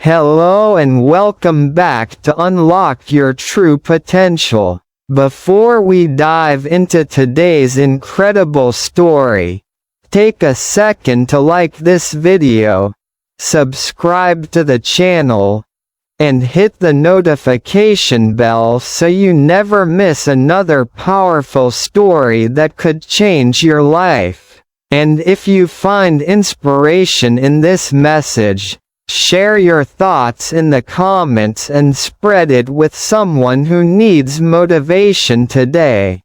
Hello and welcome back to Unlock Your True Potential. Before we dive into today's incredible story, take a second to like this video, subscribe to the channel, and hit the notification bell so you never miss another powerful story that could change your life. And if you find inspiration in this message, share your thoughts in the comments and spread it with someone who needs motivation today.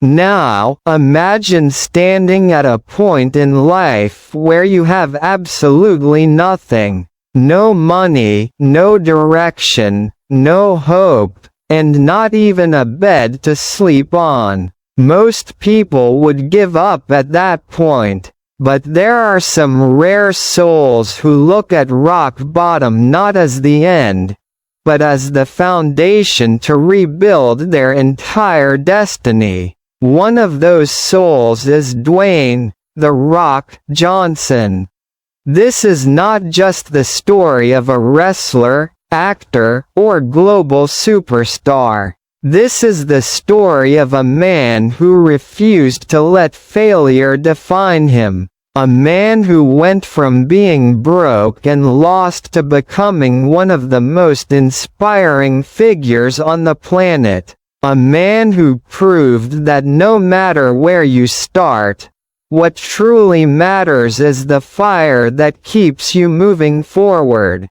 Now, imagine standing at a point in life where you have absolutely nothing. No money, no direction, no hope, and not even a bed to sleep on. Most people would give up at that point. But there are some rare souls who look at rock bottom not as the end, but as the foundation to rebuild their entire destiny. One of those souls is Dwayne "The Rock" Johnson. This is not just the story of a wrestler, actor, or global superstar. This is the story of a man who refused to let failure define him. A man who went from being broke and lost to becoming one of the most inspiring figures on the planet. A man who proved that no matter where you start, what truly matters is the fire that keeps you moving forward.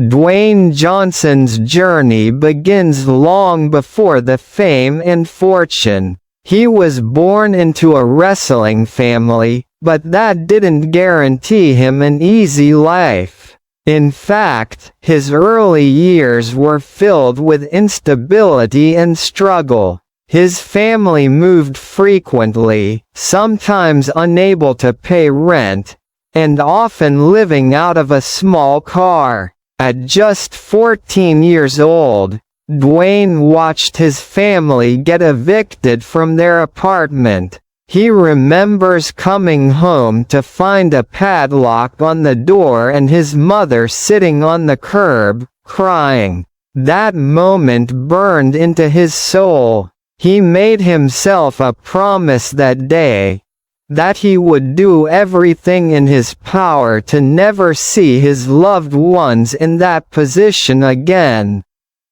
Dwayne Johnson's journey begins long before the fame and fortune. He was born into a wrestling family, but that didn't guarantee him an easy life. In fact, his early years were filled with instability and struggle. His family moved frequently, sometimes unable to pay rent, and often living out of a small car. At just 14 years old, Dwayne watched his family get evicted from their apartment. He remembers coming home to find a padlock on the door and his mother sitting on the curb, crying. That moment burned into his soul. He made himself a promise that day, that he would do everything in his power to never see his loved ones in that position again.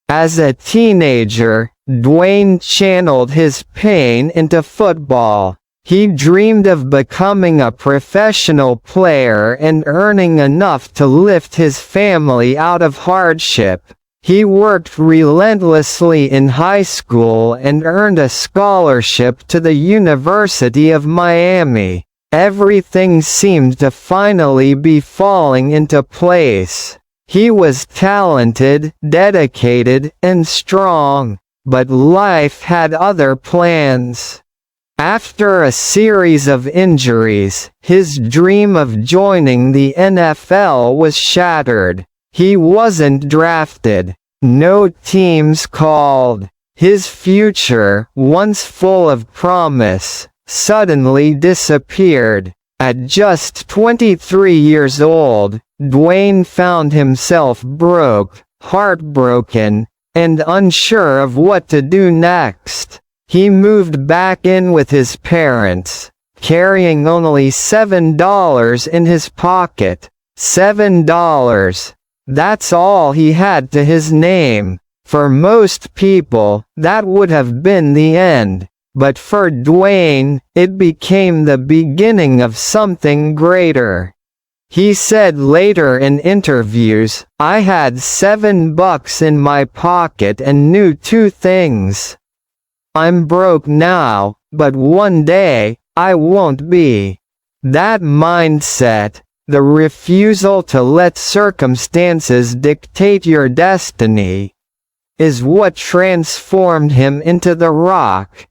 As a teenager, Dwayne channeled his pain into football. He dreamed of becoming a professional player and earning enough to lift his family out of hardship. He worked relentlessly in high school and earned a scholarship to the University of Miami. Everything seemed to finally be falling into place. He was talented, dedicated, and strong, but life had other plans. After a series of injuries, his dream of joining the NFL was shattered. He wasn't drafted. No teams called. His future, once full of promise, suddenly disappeared. At just 23 years old, Dwayne found himself broke, heartbroken, and unsure of what to do next. He moved back in with his parents, carrying only $7 in his pocket. $7. That's all he had to his name. For most people, that would have been the end. But for Dwayne, it became the beginning of something greater. He said later in interviews, "I had $7 in my pocket and knew two things. I'm broke now, but one day, I won't be." That mindset, the refusal to let circumstances dictate your destiny, is what transformed him into The Rock.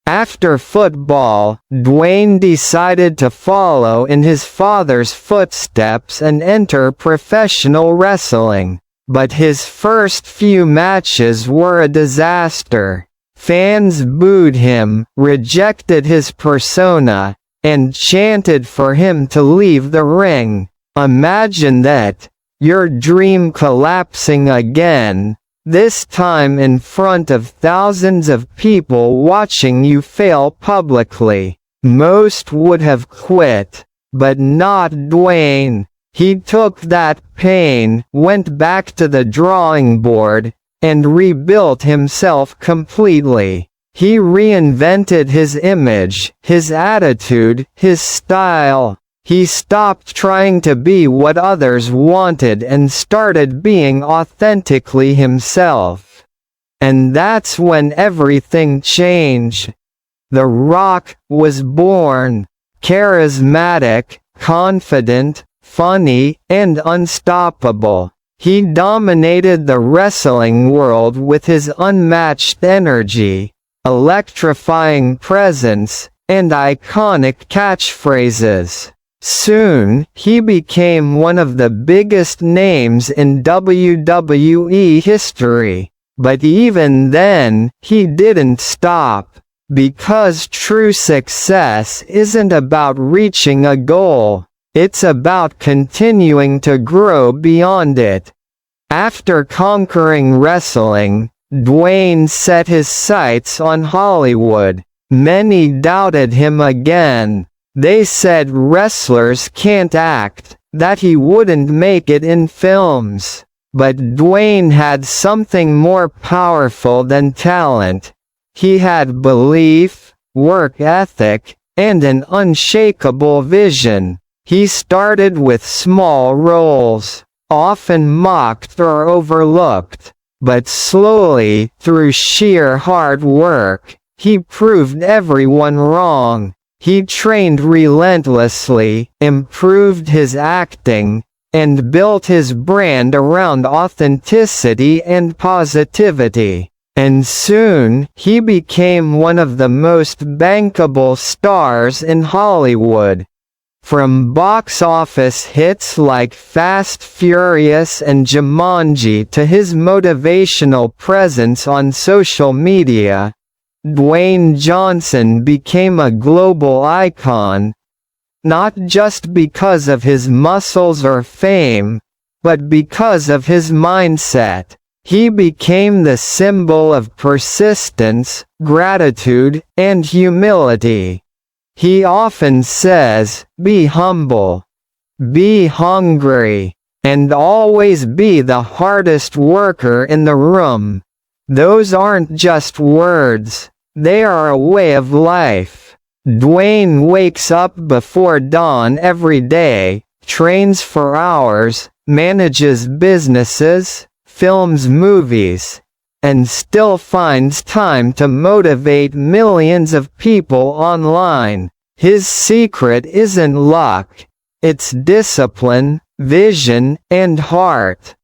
After football, Dwayne decided to follow in his father's footsteps and enter professional wrestling. But his first few matches were a disaster. Fans booed him, rejected his persona, and chanted for him to leave the ring. Imagine that. your dream collapsing again, this time in front of thousands of people watching you fail publicly. Most would have quit, but not Dwayne. He took that pain, went back to the drawing board, and rebuilt himself completely. He reinvented his image, his attitude, his style. He stopped trying to be what others wanted and started being authentically himself. And that's when everything changed. The Rock was born. Charismatic, confident, funny, and unstoppable. He dominated the wrestling world with his unmatched energy, electrifying presence, and iconic catchphrases. Soon, he became one of the biggest names in WWE history. But even then, he didn't stop. Because true success isn't about reaching a goal. It's about continuing to grow beyond it. After conquering wrestling, Dwayne set his sights on Hollywood. Many doubted him again. They said wrestlers can't act, that he wouldn't make it in films. But Dwayne had something more powerful than talent. He had belief, work ethic, and an unshakable vision. He started with small roles, often mocked or overlooked. But slowly, through sheer hard work, he proved everyone wrong. He trained relentlessly, improved his acting, and built his brand around authenticity and positivity. And soon, he became one of the most bankable stars in Hollywood. From box office hits like Fast, Furious and Jumanji to his motivational presence on social media, Dwayne Johnson became a global icon, not just because of his muscles or fame, but because of his mindset. He became the symbol of persistence, gratitude, and humility. He often says, "Be humble, be hungry, and always be the hardest worker in the room." Those aren't just words, they are a way of life. Dwayne wakes up before dawn every day, trains for hours, manages businesses, films movies, and still finds time to motivate millions of people online. His secret isn't luck, it's discipline, vision, and heart.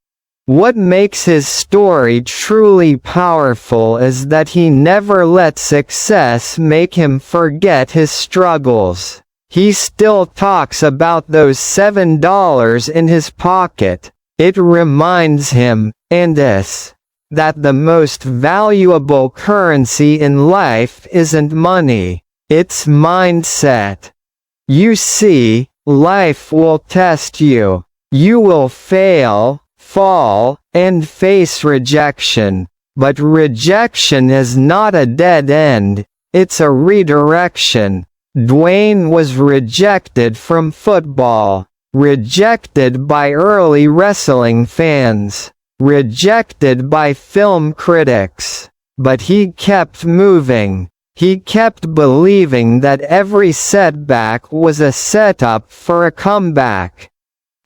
What makes his story truly powerful is that he never let success make him forget his struggles. He still talks about those $7 in his pocket. It reminds him, and us, that the most valuable currency in life isn't money, it's mindset. You see, life will test you. You will fail, fall, and face rejection. But rejection is not a dead end, it's a redirection. Dwayne was rejected from football, rejected by early wrestling fans, rejected by film critics. But he kept moving. He kept believing that every setback was a setup for a comeback.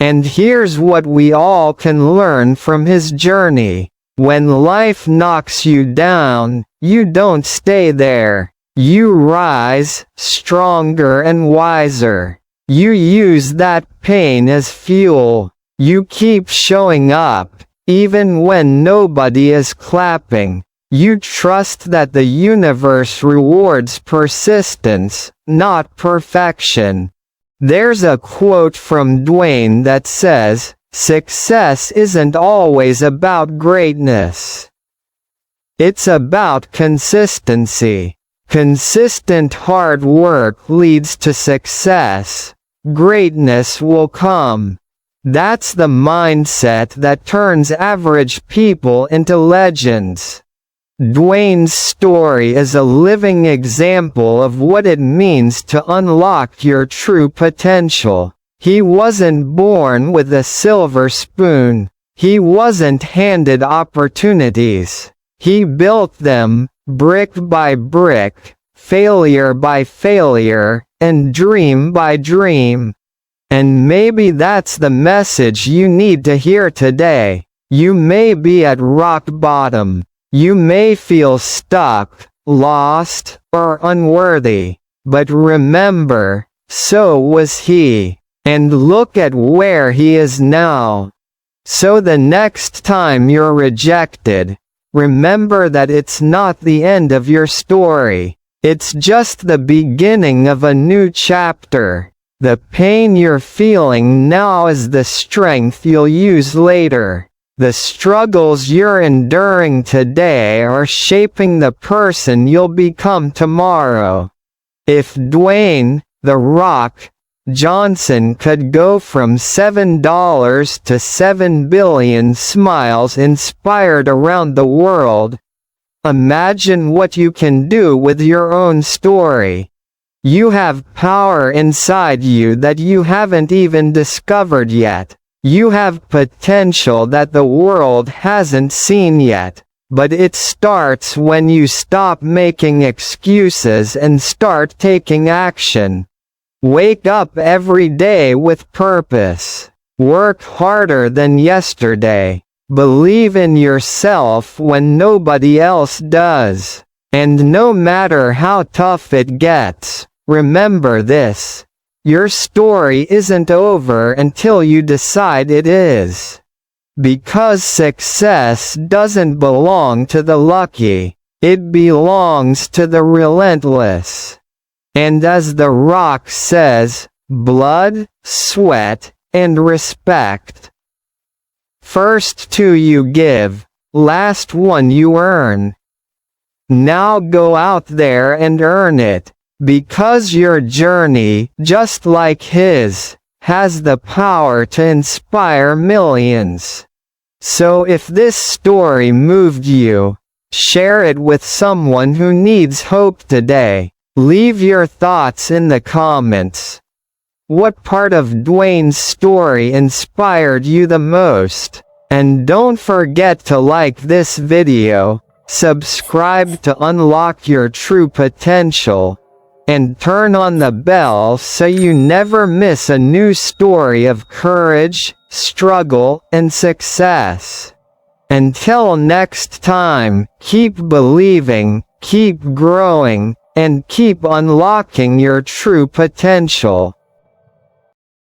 And here's what we all can learn from his journey. When life knocks you down, you don't stay there. You rise, stronger and wiser. You use that pain as fuel. You keep showing up, even when nobody is clapping. You trust that the universe rewards persistence, not perfection. There's a quote from Dwayne that says, "Success isn't always about greatness. It's about consistency. Consistent hard work leads to success. Greatness will come." That's the mindset that turns average people into legends. Dwayne's story is a living example of what it means to unlock your true potential. He wasn't born with a silver spoon. He wasn't handed opportunities. He built them, brick by brick, failure by failure, and dream by dream. And maybe that's the message you need to hear today. You may be at rock bottom. You may feel stuck, lost, or unworthy. But remember, so was he. And look at where he is now. So the next time you're rejected, remember that it's not the end of your story. It's just the beginning of a new chapter. The pain you're feeling now is the strength you'll use later. The struggles you're enduring today are shaping the person you'll become tomorrow. If Dwayne, "The Rock" Johnson could go from $7 to 7 billion smiles inspired around the world, imagine what you can do with your own story. You have power inside you that you haven't even discovered yet. You have potential that the world hasn't seen yet. But it starts when you stop making excuses and start taking action. Wake up every day with purpose. Work harder than yesterday. Believe in yourself when nobody else does. And no matter how tough it gets, remember this: your story isn't over until you decide it is. Because success doesn't belong to the lucky, it belongs to the relentless. And as The Rock says, blood, sweat, and respect. First two you give, last one you earn. Now go out there and earn it. Because your journey, just like his, has the power to inspire millions. So if this story moved you, share it with someone who needs hope today. Leave your thoughts in the comments. What part of Dwayne's story inspired you the most? And don't forget to like this video, subscribe to unlock your true potential, and turn on the bell so you never miss a new story of courage, struggle, and success. Until next time, keep believing, keep growing, and keep unlocking your true potential.